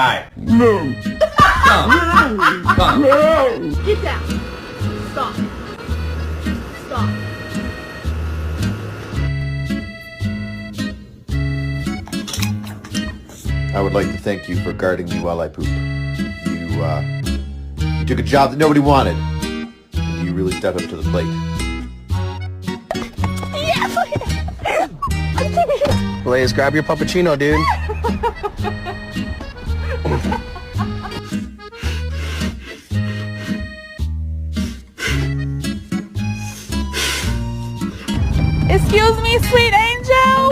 Hi. No. Come. No. Get down. Stop. Stop. I would like to thank you for guarding me while I poop. You took a job that nobody wanted, and you really stepped up to the plate. Blaze, grab your puppuccino, dude. Excuse me, sweet angel.